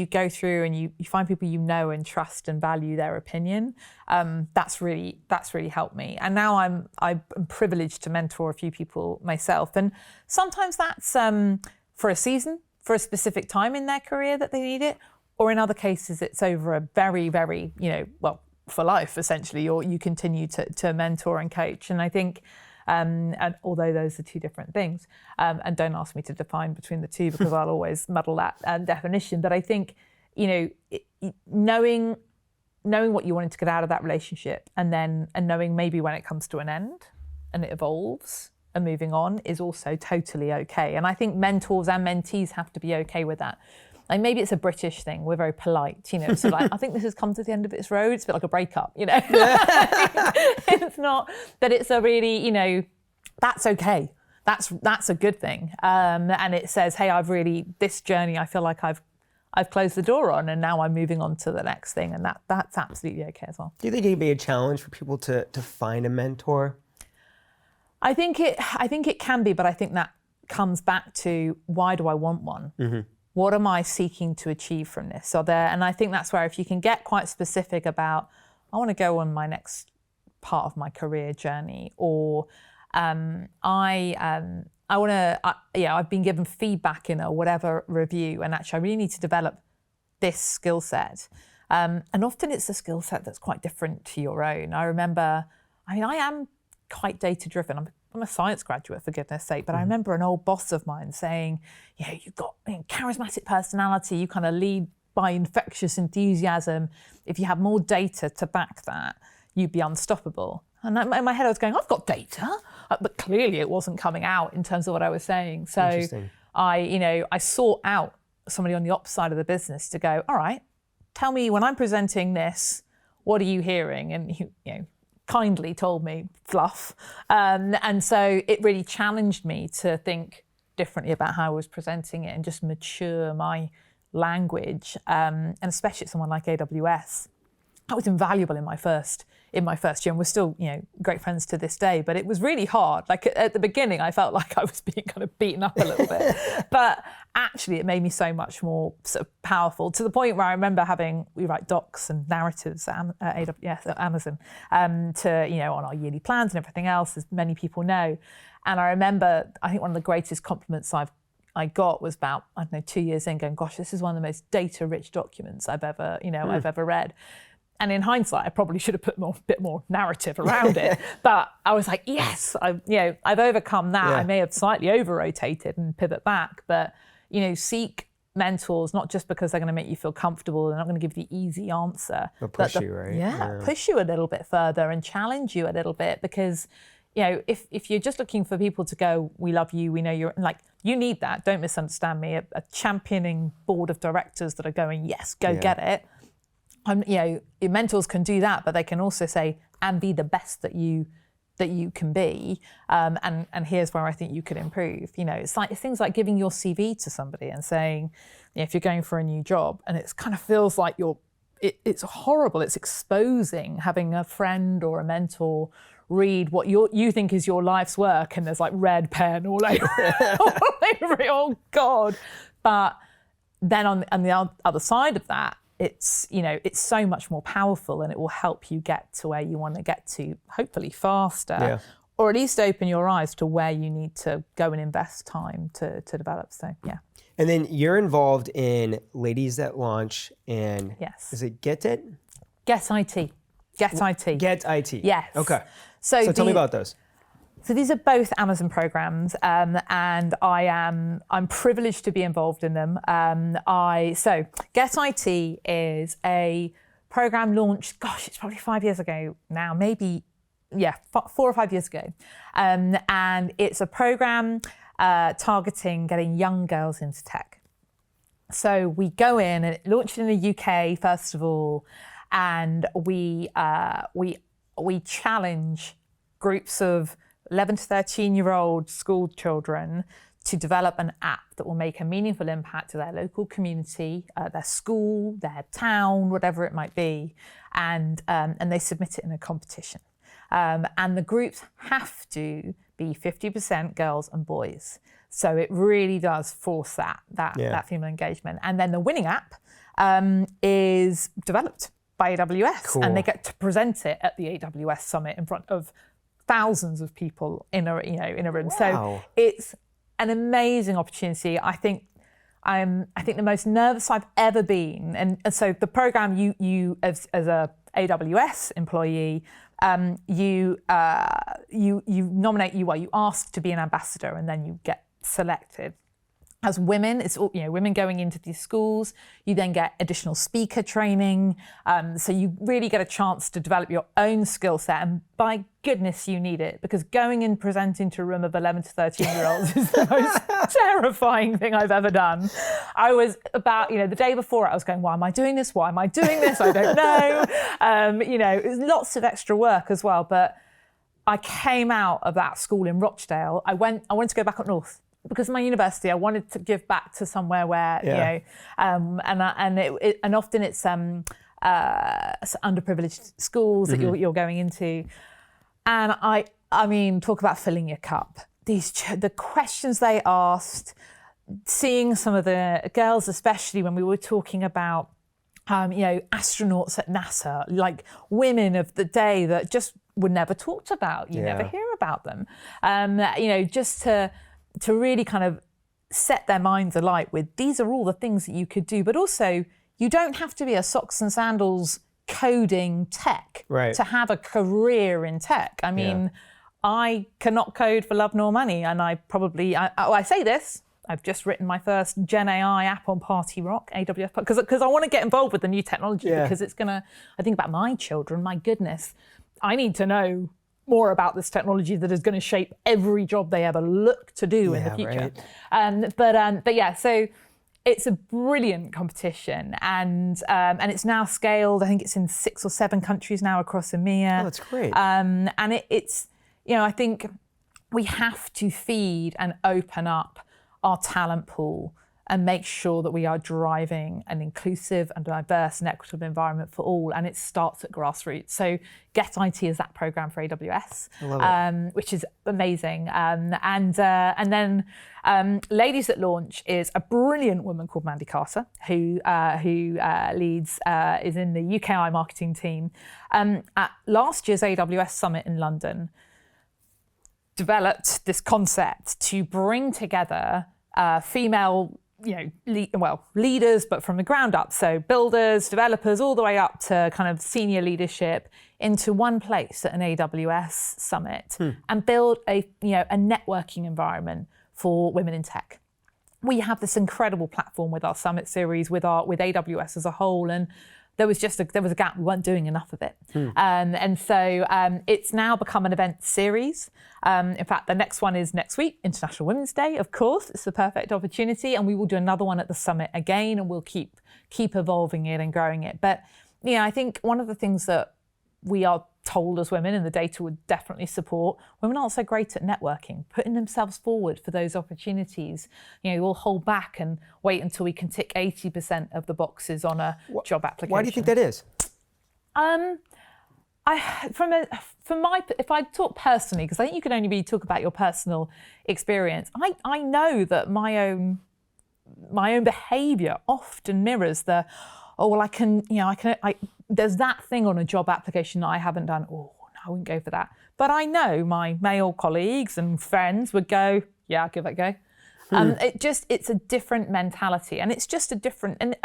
go through and you find people you know and trust and value their opinion, that's really helped me. And now I'm privileged to mentor a few people myself, and sometimes that's for a season, for a specific time in their career that they need it, or in other cases it's over a very, very for life, essentially, or you continue to mentor and coach. And I think, and although those are two different things, and don't ask me to define between the two because I'll always muddle that definition, but I think, knowing what you wanted to get out of that relationship and knowing maybe when it comes to an end and it evolves and moving on is also totally okay. And I think mentors and mentees have to be okay with that. Like maybe it's a British thing. We're very polite, So I think this has come to the end of its road. It's a bit like a breakup, It's not that it's a really, that's okay. That's a good thing. And it says, hey, this journey, I feel like I've closed the door on, and now I'm moving on to the next thing, and that's absolutely okay as well. Do you think it can be a challenge for people to find a mentor? I think it can be, but I think that comes back to, why do I want one? Mm-hmm. What am I seeking to achieve from this? And I think that's where, if you can get quite specific about, I want to go on my next part of my career journey, or I've been given feedback in a whatever review, and actually I really need to develop this skill set. And often it's a skill set that's quite different to your own. I am quite data driven. I'm a science graduate, for goodness sake, but I remember an old boss of mine saying, you've got charismatic personality, you kind of lead by infectious enthusiasm. If you have more data to back that, you'd be unstoppable. And in my head I was going, I've got data, but clearly it wasn't coming out in terms of what I was saying. So I sought out somebody on the ops side of the business to go, all right, tell me, when I'm presenting this, what are you hearing? And he kindly told me fluff. And so it really challenged me to think differently about how I was presenting it and just mature my language. And especially at someone like AWS, that was invaluable in my first year, and we're still, great friends to this day. But it was really hard. Like at the beginning, I felt like I was being kind of beaten up a little bit. But actually, it made me so much more sort of powerful, to the point where I remember we write docs and narratives at AWS, at Amazon, on our yearly plans and everything else, as many people know. And I remember, I think one of the greatest compliments I got was about, 2 years in, going, gosh, this is one of the most data-rich documents I've ever read. And in hindsight, I probably should have put a bit more narrative around it. But I was like, yes, I've overcome that. Yeah. I may have slightly over-rotated and pivot back, but seek mentors, not just because they're going to make you feel comfortable. They're not going to give you the easy answer. But push you, right? Yeah, push you a little bit further and challenge you a little bit, because if you're just looking for people to go, we love you, we know you're, like, you need that. Don't misunderstand me. A championing board of directors that are going, yes, go get it. Your mentors can do that, but they can also say, and be the best that you that you can be, and here's where I think you could improve. It's things like giving your CV to somebody and saying, if you're going for a new job, and it kind of feels like it's horrible. It's exposing having a friend or a mentor read what you think is your life's work, and there's like red pen all over it. Oh God! But then on the other side of that, it's so much more powerful, and it will help you get to where you want to get to, hopefully faster, or at least open your eyes to where you need to go and invest time to develop. So yeah. And then you're involved in Ladies That Launch, and is it Get It? Get IT. Get IT. Get IT. Yes. Okay. So tell me about those. So these are both Amazon programs, and I'm privileged to be involved in them. So Get IT is a program launched, it's probably 5 years ago now, maybe, 4 or 5 years ago. And it's a program targeting getting young girls into tech. So we go in, and it launched in the UK first of all, and we challenge groups of 11 to 13-year-old school children to develop an app that will make a meaningful impact to their local community, their school, their town, whatever it might be, and they submit it in a competition. And the groups have to be 50% girls and boys. So it really does force that female engagement. And then the winning app is developed by AWS, and they get to present it at the AWS summit in front of thousands of people in a room. Wow. So it's an amazing opportunity. I think the most nervous I've ever been, and so the program you as a AWS employee, you nominate, you ask to be an ambassador, and then you get selected. As women, it's women going into these schools. You then get additional speaker training, so you really get a chance to develop your own skill set. And by goodness, you need it, because going and presenting to a room of 11 to 13-year-olds is the most terrifying thing I've ever done. I was about, the day before, I was going, "Why am I doing this? Why am I doing this? I don't know." It was lots of extra work as well. But I came out of that school in Rochdale. I wanted to go back up north, because of my university, I wanted to give back to somewhere where, and often it's underprivileged schools that you're going into. And I mean, talk about filling your cup. The questions they asked, seeing some of the girls, especially when we were talking about, astronauts at NASA, like women of the day that just were never talked about. You never hear about them. Just to really kind of set their minds alight with, these are all the things that you could do, but also you don't have to be a socks and sandals coding tech to have a career in tech. I mean, I cannot code for love nor money, and I say this, I've just written my first Gen AI app on Party Rock, AWS, because I want to get involved with the new technology, because it's I think about my children, my goodness, I need to know more about this technology that is going to shape every job they ever look to do in the future. Right. So it's a brilliant competition, and it's now scaled. I think it's in 6 or 7 countries now across EMEA. Oh, that's great. And it's I think we have to feed and open up our talent pool and make sure that we are driving an inclusive and diverse and equitable environment for all. And it starts at grassroots. So Get IT is that program for AWS, which is amazing. And then Ladies That Launch is a brilliant woman called Mandy Carter, who leads, is in the UKI marketing team. At last year's AWS summit in London, developed this concept to bring together female leaders, but from the ground up. So builders, developers, all the way up to kind of senior leadership into one place at an AWS summit and build a networking environment for women in tech. We have this incredible platform with our summit series, with AWS as a whole, and there was a gap. We weren't doing enough of it. And so it's now become an event series. In fact, the next one is next week, International Women's Day, of course. It's the perfect opportunity. And we will do another one at the summit again, and we'll keep evolving it and growing it. But, I think one of the things that we are told as women, and the data would definitely support, women aren't so great at networking, putting themselves forward for those opportunities. We'll hold back and wait until we can tick 80% of the boxes on a job application. Why do you think that is? If I talk personally, because I think you can only really talk about your personal experience, I know that my own behaviour often mirrors there's that thing on a job application that I haven't done. Oh, no, I wouldn't go for that. But I know my male colleagues and friends would go, yeah, I'll give it a go. It's a different mentality, and it's just a different, and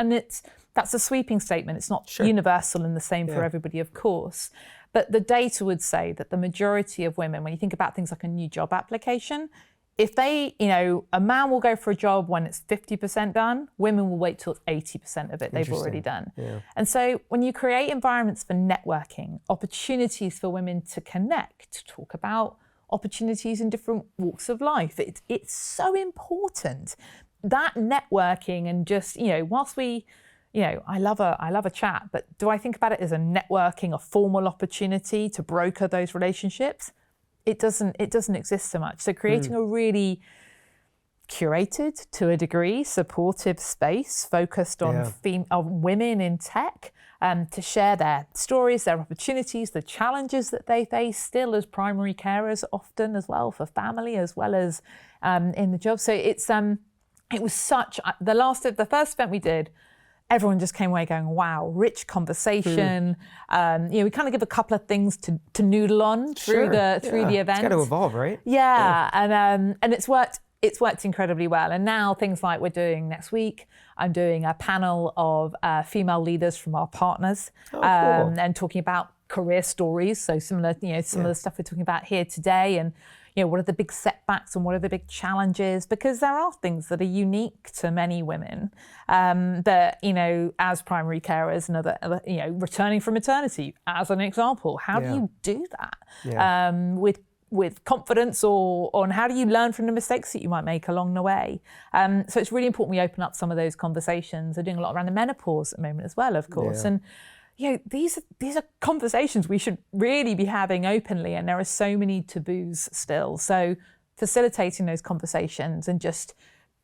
that's a sweeping statement. It's not universal and the same for everybody, of course. But the data would say that the majority of women, when you think about things like a new job application, if they, a man will go for a job when it's 50% done, women will wait till it's 80% of it they've already done. Yeah. And so when you create environments for networking, opportunities for women to connect, to talk about opportunities in different walks of life, it's so important. That networking and just, whilst we, I love a chat, but do I think about it as a networking, a formal opportunity to broker those relationships? It doesn't exist so much. So creating a really curated, to a degree, supportive space focused on women in tech, to share their stories, their opportunities, the challenges that they face still as primary carers, often as well for family as well as in the job. So it was such the first event we did. Everyone just came away going, wow, rich conversation. We kind of give a couple of things to noodle on through the event. It's got to evolve, right? Yeah. And it's worked incredibly well. And now things like we're doing next week, I'm doing a panel of female leaders from our partners, and talking about career stories. So similar of the stuff we're talking about here today, and what are the big setbacks and what are the big challenges? Because there are things that are unique to many women that, as primary carers and other, returning from maternity, as an example, how do you do that with confidence, or how do you learn from the mistakes that you might make along the way? So it's really important we open up some of those conversations. We're doing a lot around the menopause at the moment as well, of course. And these are conversations we should really be having openly, and there are so many taboos still. So facilitating those conversations and just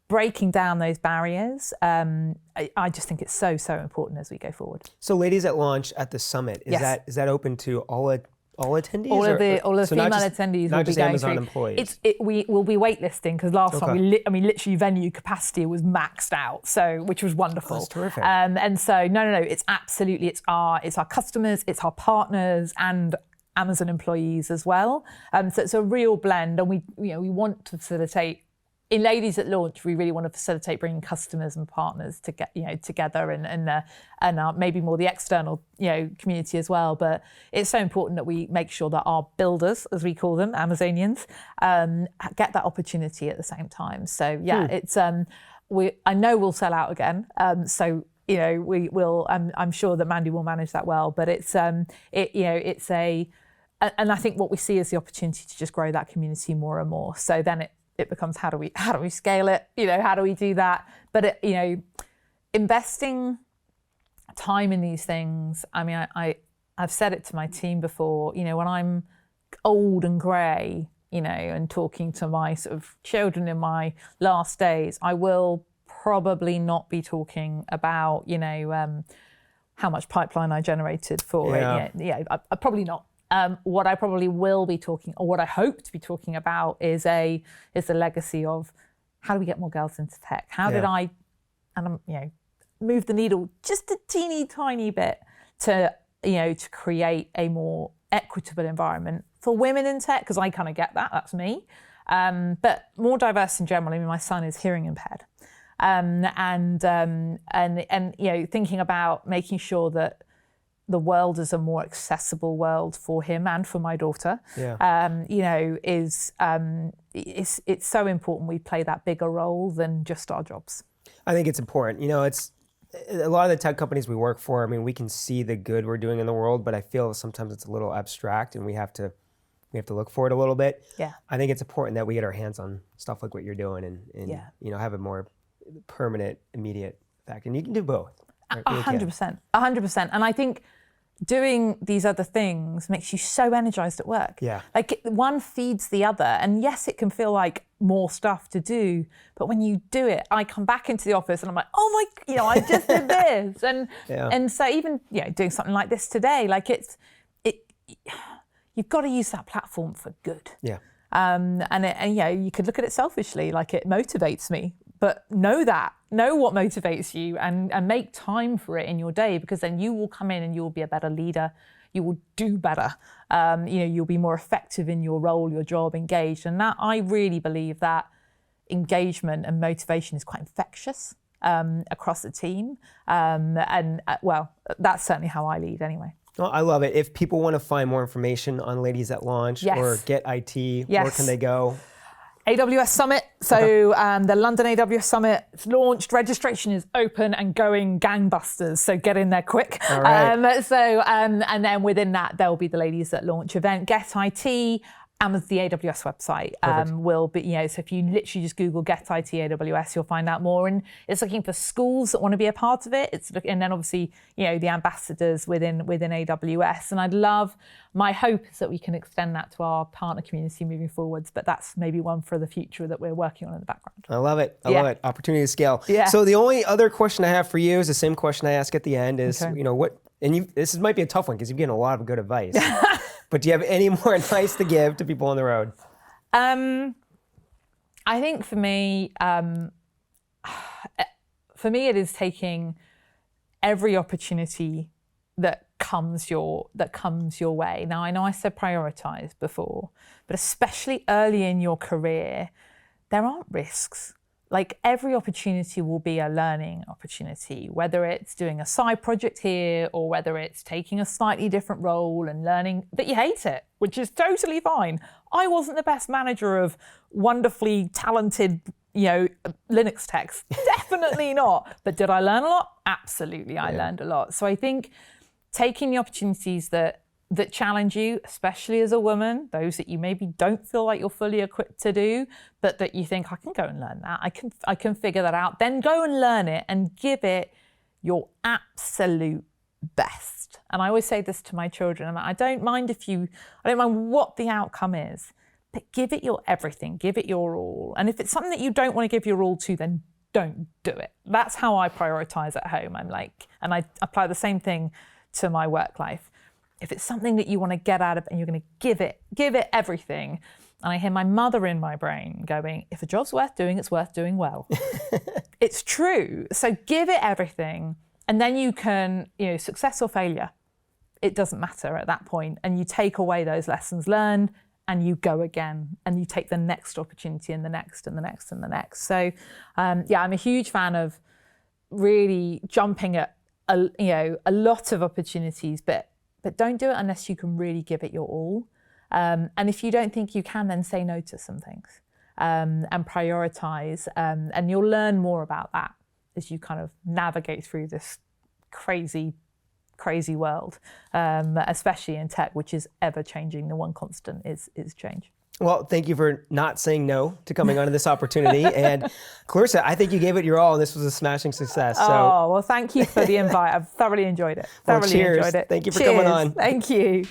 breaking down those barriers, I just think it's so important as we go forward. So ladies at launch at the summit, is that open to all attendees? All of the female attendees will be going Amazon through. Employees. We will be waitlisting, because last time literally venue capacity was maxed out, which was wonderful. That's terrific. And so no, it's absolutely it's our customers, it's our partners, and Amazon employees as well. So it's a real blend, and we want to facilitate. In Ladies at Launch, we really want to facilitate bringing customers and partners to get together, and maybe more the external community as well. But it's so important that we make sure that our builders, as we call them, Amazonians, get that opportunity at the same time. So it's I know we'll sell out again. So we will. I'm sure that Mandy will manage that well. But it's it's a, and I think what we see is the opportunity to just grow that community more and more. So then it becomes how do we scale it? How do we do that? But investing time in these things. I mean, I've said it to my team before. When I'm old and grey, and talking to my sort of children in my last days, I will probably not be talking about how much pipeline I generated for it. I probably not. What I probably will be talking, or what I hope to be talking about, is the legacy of how do we get more girls into tech? How did I, move the needle just a teeny tiny bit to create a more equitable environment for women in tech? Because I kind of get that. That's me. But more diverse in general. I mean, my son is hearing impaired, and thinking about making sure that the world is a more accessible world for him and for my daughter. It's so important we play that bigger role than just our jobs. I think it's important. It's a lot of the tech companies we work for. I mean, we can see the good we're doing in the world, but I feel sometimes it's a little abstract, and we have to look for it a little bit. Yeah. I think it's important that we get our hands on stuff like what you're doing, and have a more permanent, immediate effect. And you can do both. 100%. And I think doing these other things makes you so energized at work. Yeah. Like one feeds the other. And yes, it can feel like more stuff to do, but when you do it, I come back into the office and I'm like, oh my, I just did this. And so even, doing something like this today, like you've got to use that platform for good. Yeah. And you could look at it selfishly, like it motivates me, but know what motivates you and make time for it in your day, because then you will come in and you will be a better leader. You will do better. You'll be more effective in your role, your job, engaged. And that, I really believe that engagement and motivation is quite infectious across the team. Well, that's certainly how I lead anyway. Well, I love it. If people want to find more information on Ladies at Launch or Get IT, where can they go? AWS Summit. So the London AWS Summit is launched. Registration is open and going gangbusters. So get in there quick. All right. And then within that, there'll be the Ladies at Launch event. Get IT and the AWS website will be, so if you literally just Google Get IT AWS, you'll find out more. And it's looking for schools that want to be a part of it. And then obviously, the ambassadors within AWS. And my hope is that we can extend that to our partner community moving forwards. But that's maybe one for the future that we're working on in the background. I love it. I love it. Opportunity to scale. Yeah. So the only other question I have for you is the same question I ask at the end is, this might be a tough one because you've given a lot of good advice. But do you have any more advice to give to people on the road? I think for me, it is taking every opportunity that comes your way. Now, I know I said prioritize before, but especially early in your career, there aren't risks. Like every opportunity will be a learning opportunity, whether it's doing a side project here or whether it's taking a slightly different role and learning that you hate it, which is totally fine. I wasn't the best manager of wonderfully talented, Linux techs. Definitely not. But did I learn a lot? Absolutely, I learned a lot. So I think taking the opportunities that challenge you, especially as a woman, those that you maybe don't feel like you're fully equipped to do, but that you think, I can go and learn that, I can figure that out, then go and learn it and give it your absolute best. And I always say this to my children, I don't mind what the outcome is, but give it your everything, give it your all. And if it's something that you don't want to give your all to, then don't do it. That's how I prioritize at home. And I apply the same thing to my work life. If it's something that you want to get out of and you're going to give it everything. And I hear my mother in my brain going, if a job's worth doing, it's worth doing well. It's true. So give it everything. And then you can, success or failure, it doesn't matter at that point. And you take away those lessons learned and you go again and you take the next opportunity and the next and the next and the next. So I'm a huge fan of really jumping at a lot of opportunities, but don't do it unless you can really give it your all. And if you don't think you can, then say no to some things and prioritize. And you'll learn more about that as you kind of navigate through this crazy world, especially in tech, which is ever changing. The one constant is change. Well, thank you for not saying no to coming onto this opportunity. And Clarissa, I think you gave it your all, and this was a smashing success. Well, thank you for the invite. I've thoroughly enjoyed it. Cheers. Thank you for coming on. Thank you.